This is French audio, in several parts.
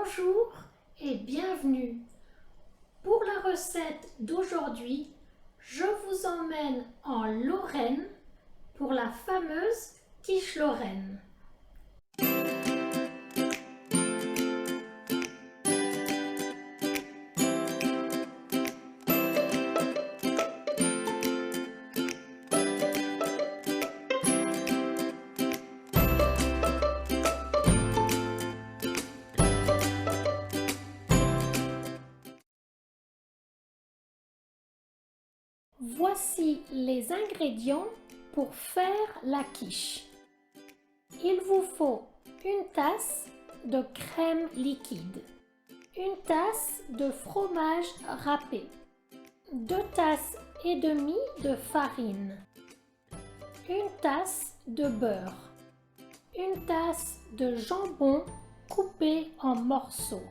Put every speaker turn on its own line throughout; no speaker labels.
Bonjour et bienvenue. Pour la recette d'aujourd'hui, je vous emmène en Lorraine pour la fameuse quiche lorraine. Voici les ingrédients pour faire la quiche. Il vous faut une tasse de crème liquide, une tasse de fromage râpé, 2 tasses et demie de farine, une tasse de beurre, une tasse de jambon coupé en morceaux,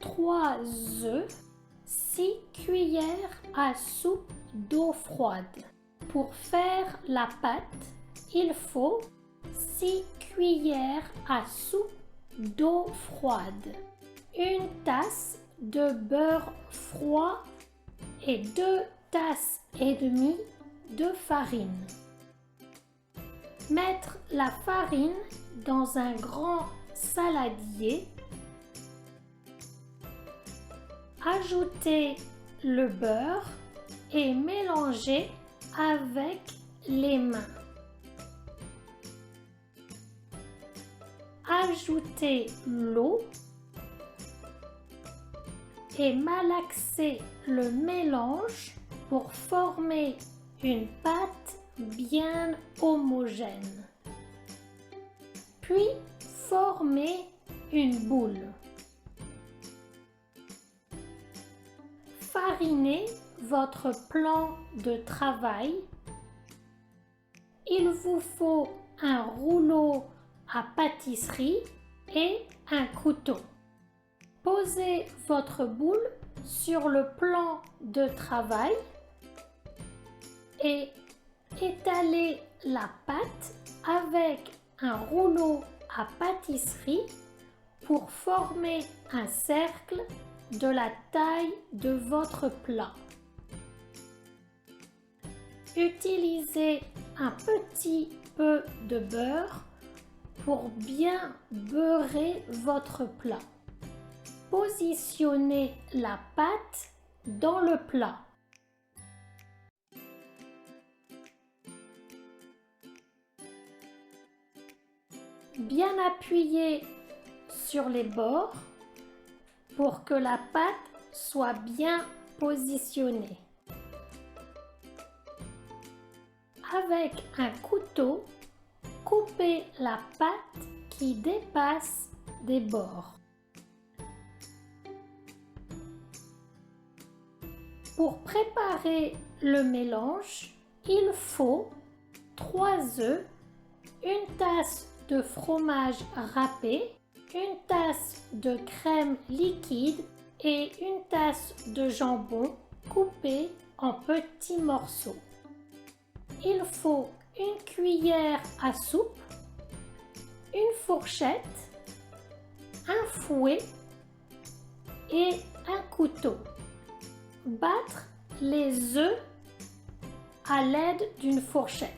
3 œufs, 6 cuillères à soupe d'eau froide. Pour faire la pâte, il faut 6 cuillères à soupe d'eau froide, une tasse de beurre froid et 2 tasses et demie de farine. Mettre la farine dans un grand saladier. Ajouter le beurre et mélanger avec les mains. Ajouter l'eau et malaxer le mélange pour former une pâte bien homogène. Puis former une boule. Farinez votre plan de travail. Il vous faut un rouleau à pâtisserie et un couteau. Posez votre boule sur le plan de travail et étalez la pâte avec un rouleau à pâtisserie pour former un cercle de la taille de votre plat. Utilisez un petit peu de beurre pour bien beurrer votre plat. Positionnez la pâte dans le plat. Bien appuyer sur les bords pour que la pâte soit bien positionnée. Avec un couteau, coupez la pâte qui dépasse des bords. Pour préparer le mélange, il faut 3 œufs, une tasse de fromage râpé, une tasse de crème liquide et une tasse de jambon coupé en petits morceaux. Il faut une cuillère à soupe, une fourchette, un fouet et un couteau. Battre les œufs à l'aide d'une fourchette.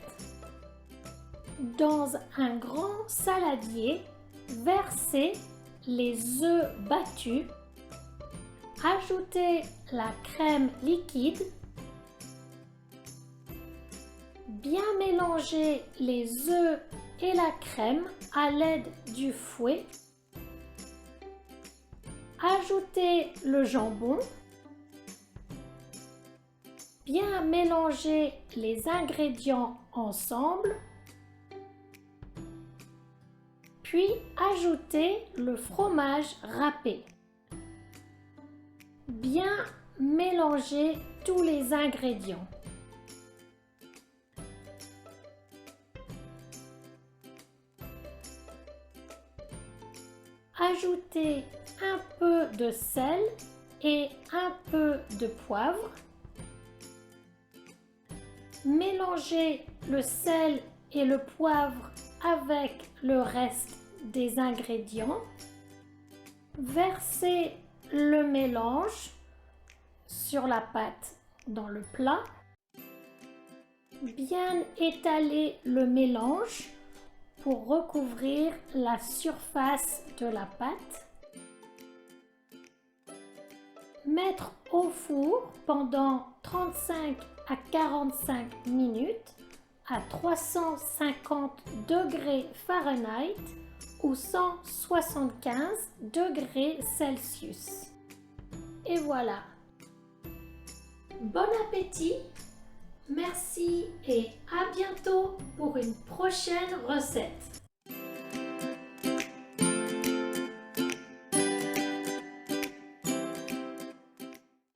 Dans un grand saladier, versez les œufs battus. Ajoutez la crème liquide. Bien mélanger les œufs et la crème à l'aide du fouet. Ajoutez le jambon. Bien mélanger les ingrédients ensemble. Puis ajoutez le fromage râpé. Bien mélanger tous les ingrédients. Ajoutez un peu de sel et un peu de poivre. Mélangez le sel et le poivre avec le reste des ingrédients. Versez le mélange sur la pâte dans le plat. Bien étaler le mélange pour recouvrir la surface de la pâte. Mettre au four pendant 35 à 45 minutes à 350 degrés Fahrenheit ou 175 degrés Celsius. Et voilà. Bon appétit! Merci et à bientôt pour une prochaine recette.